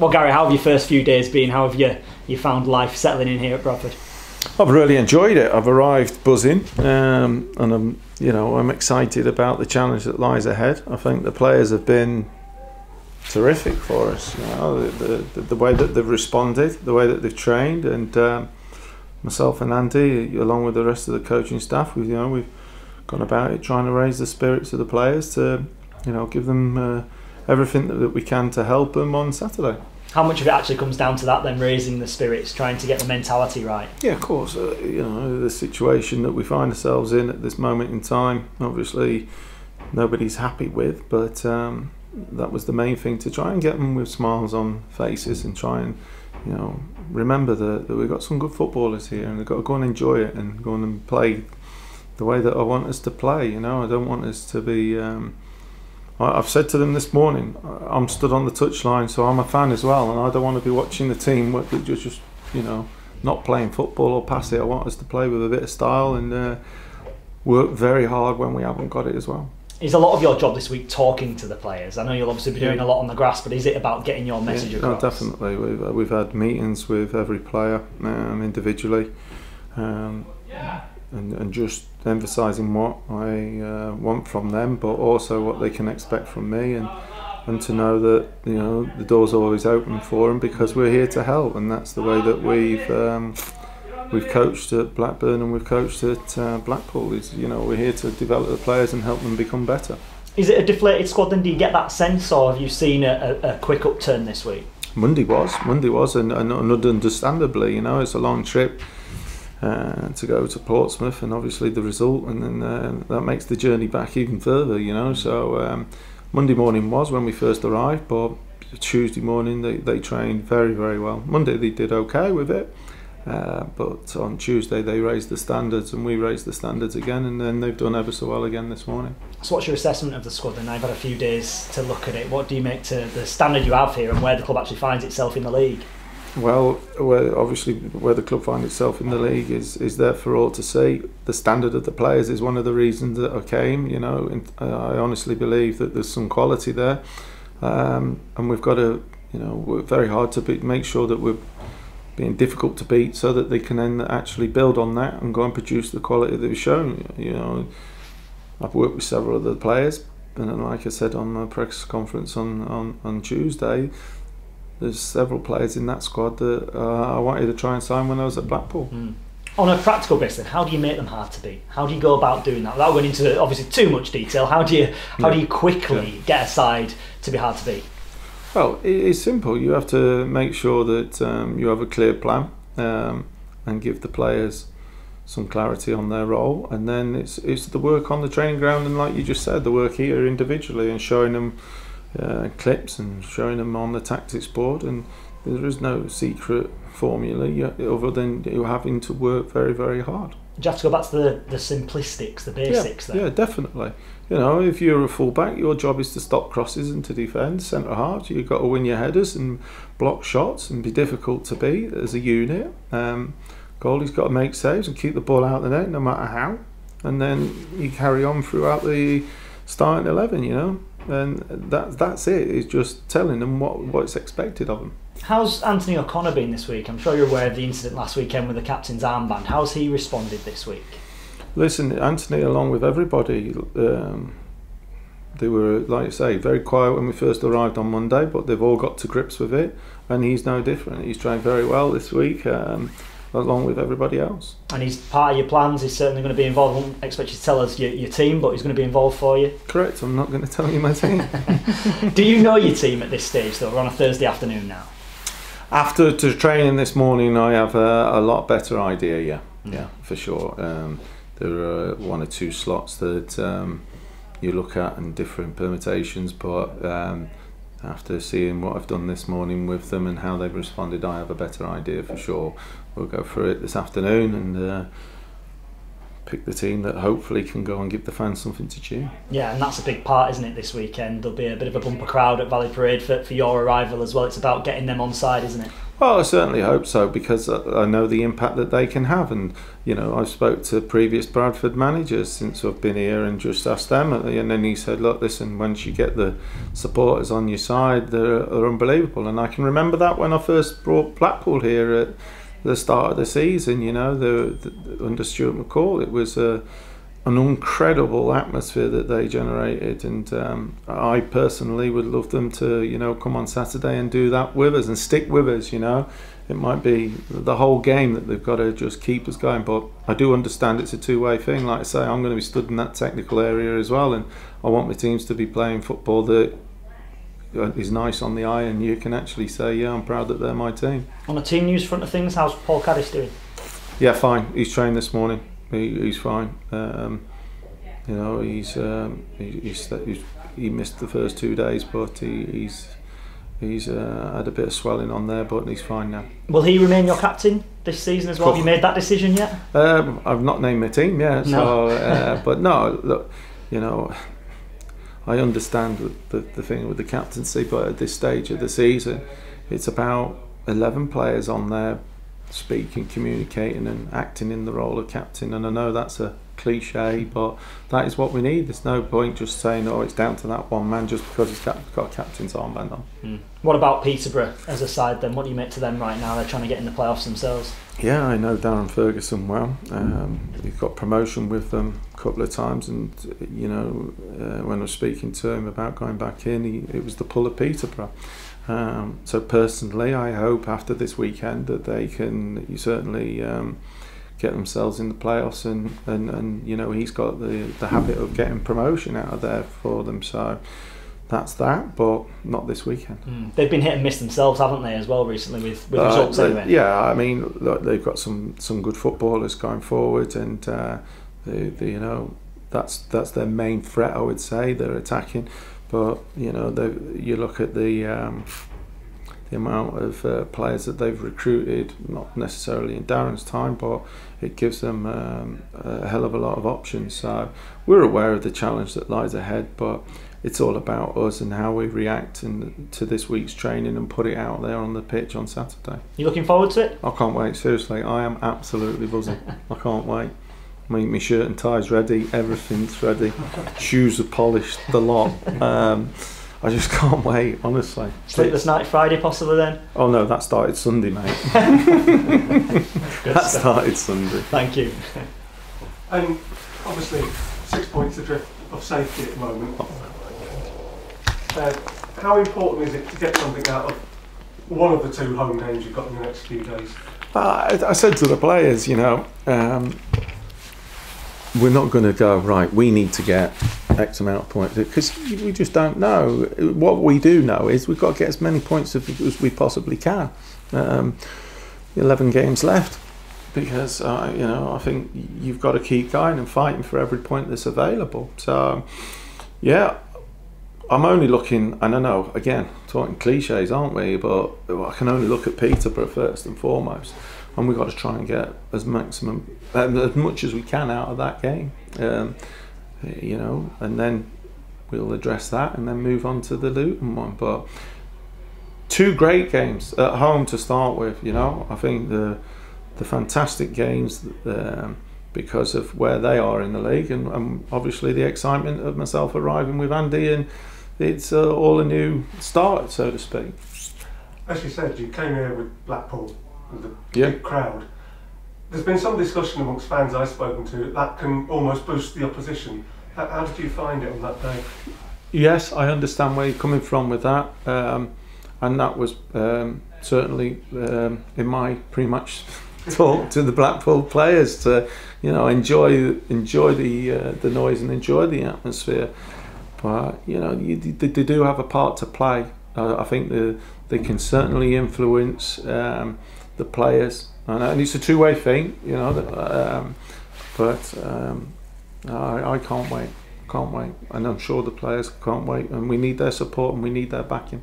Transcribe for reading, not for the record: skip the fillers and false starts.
Well, Gary, how have your first few days been? How have you found life settling in here at Bradford? I've really enjoyed it. I've arrived buzzing, and I'm excited about the challenge that lies ahead. I think the players have been terrific for us. The way that they've responded, the way that they've trained, and myself and Andy, along with the rest of the coaching staff, we've gone about it trying to raise the spirits of the players to, give them everything that we can to help them on Saturday. How much of it actually comes down to that then, raising the spirits, trying to get the mentality right? Yeah, of course. The situation that we find ourselves in at this moment in time, obviously nobody's happy with, but that was the main thing, to try and get them with smiles on faces and try and remember that we've got some good footballers here and they've got to go and enjoy it and go on and play the way that I want us to play. I don't want us to be I've said to them this morning, I'm stood on the touchline, so I'm a fan as well, and I don't want to be watching the team just not playing football or pass it. I want us to play with a bit of style and work very hard when we haven't got it as well. Is a lot of your job this week talking to the players? I know you'll obviously be doing a lot on the grass, but is it about getting your message across? No, definitely. We've had meetings with every player individually, and just emphasising what I want from them, but also what they can expect from me, and to know that the door's always open for them because we're here to help, and that's the way that we've coached at Blackburn and we've coached at Blackpool. We're here to develop the players and help them become better. Is it a deflated squad then? Do you get that sense, or have you seen a quick upturn this week? Monday was, and understandably, it's a long trip. To go to Portsmouth, and obviously the result, and then that makes the journey back even further, So Monday morning was when we first arrived, but Tuesday morning they trained very, very well. Monday they did okay with it, but on Tuesday they raised the standards and we raised the standards again, and then they've done ever so well again this morning. So what's your assessment of the squad then? I've had a few days to look at it. What do you make to the standard you have here and where the club actually finds itself in the league? Well, obviously where the club finds itself in the league is there for all to see. The standard of the players is one of the reasons that I came. I honestly believe that there's some quality there, and we've got to, work very hard to make sure that we're being difficult to beat, so that they can then actually build on that and go and produce the quality that we've shown. I've worked with several of the players, and like I said on the press conference on Tuesday, there's several players in that squad that I wanted to try and sign when I was at Blackpool. On a practical basis, how do you make them hard to beat? How do you go about doing that? Without going into obviously too much detail, how do you quickly get a side to be hard to beat? Well, it's simple. You have to make sure that you have a clear plan and give the players some clarity on their role, and then it's the work on the training ground, and like you just said, the work here individually and showing them clips and showing them on the tactics board, and there is no secret formula other than you having to work very, very hard. Do you have to go back to the simplistics, the basics then? Yeah, definitely. If you're a fullback, your job is to stop crosses and to defend. Centre half, you've got to win your headers and block shots and be difficult to beat as a unit. Goalie's got to make saves and keep the ball out of the net no matter how, and then you carry on throughout the starting 11, and that's it. It's just telling them what's expected of them. How's Anthony O'Connor been this week? I'm sure you're aware of the incident last weekend with the captain's armband. How's he responded this week? Listen, Anthony, along with everybody, they were, like I say, very quiet when we first arrived on Monday, but they've all got to grips with it, and he's no different. He's trained very well this week, along with everybody else. And he's part of your plans. He's certainly going to be involved. I won't expect you to tell us your team, but he's going to be involved for you. Correct. I'm not going to tell you my team. Do you know your team at this stage, though? We're on a Thursday afternoon now. After training this morning, I have a lot better idea. Yeah, for sure. There are one or two slots that you look at and different permutations, but after seeing what I've done this morning with them and how they've responded, I have a better idea for sure. We'll go through it this afternoon and pick the team that hopefully can go and give the fans something to cheer. Yeah, and that's a big part, isn't it, this weekend? There'll be a bit of a bumper crowd at Valley Parade for your arrival as well. It's about getting them on side, isn't it? Well, I certainly hope so, because I know the impact that they can have, and I've spoke to previous Bradford managers since I've been here and just asked them, and then he said, look, listen, once you get the supporters on your side, they're unbelievable. And I can remember that when I first brought Blackpool here at the start of the season, under Stuart McCall, it was an incredible atmosphere that they generated, and I personally would love them to come on Saturday and do that with us and stick with us. It might be the whole game that they've got to just keep us going, but I do understand it's a two-way thing. Like I say, I'm going to be stood in that technical area as well, and I want my teams to be playing football that is nice on the eye, and you can actually say, yeah, I'm proud that they're my team. On the team news front of things, how's Paul Caddis doing? Yeah, fine. He's trained this morning. He's fine. He missed the first 2 days, but he's had a bit of swelling on there, but he's fine now. Will he remain your captain this season as well? Have you made that decision yet? I've not named my team yet, no. So but no, look, I understand the thing with the captaincy, but at this stage of the season, it's about 11 players on there speaking, communicating and acting in the role of captain. And I know that's a cliche, but that is what we need. There's no point just saying, oh, it's down to that one man just because he's got a captain's armband on. What about Peterborough as a side then? What do you make to them right now? They're trying to get in the playoffs themselves. Yeah, I know Darren Ferguson well. We've got promotion with them a couple of times, and when I was speaking to him about going back in, it was the pull of Peterborough. So personally, I hope after this weekend that they can certainly get themselves in the playoffs, and he's got the habit of getting promotion out of there for them. So that's that, but not this weekend. They've been hit and miss themselves, haven't they, as well recently with results anyway? Yeah, I mean, look, they've got some good footballers going forward, and that's their main threat, I would say. They're attacking, but you look at the amount of players that they've recruited, not necessarily in Darren's time, but it gives them a hell of a lot of options. So we're aware of the challenge that lies ahead, but it's all about us and how we react to this week's training and put it out there on the pitch on Saturday. You looking forward to it? I can't wait, seriously. I am absolutely buzzing. I can't wait. My shirt and tie's ready, everything's ready, shoes are polished, the lot. I just can't wait, honestly. Sleepless night Friday possibly then? Oh no, that started Sunday, mate. That started Sunday. Thank you. And obviously 6 points adrift of safety at the moment. How important is it to get something out of one of the two home games you've got in the next few days? I said to the players, we're not going to go, right, we need to get X amount of points, because we just don't know. What we do know is we've got to get as many points as we possibly can. 11 games left, because I think you've got to keep going and fighting for every point that's available. So yeah, I'm only looking, and I know, again, talking cliches, aren't we, but I can only look at Peterborough first and foremost, and we've got to try and get as much as we can out of that game, and then we'll address that and then move on to the Luton one. But two great games at home to start with. I think the fantastic games because of where they are in the league, and obviously the excitement of myself arriving with Andy, and it's all a new start, so to speak. As you said, you came here with Blackpool, with the big crowd. There's been some discussion amongst fans I've spoken to that can almost boost the opposition. How did you find it on that day? Yes, I understand where you're coming from with that, and that was certainly in my pre-match talk to the Blackpool players to enjoy the noise and enjoy the atmosphere. But they do have a part to play. I think they can certainly influence the players, and it's a two-way thing, but I can't wait, and I'm sure the players can't wait, and we need their support and we need their backing.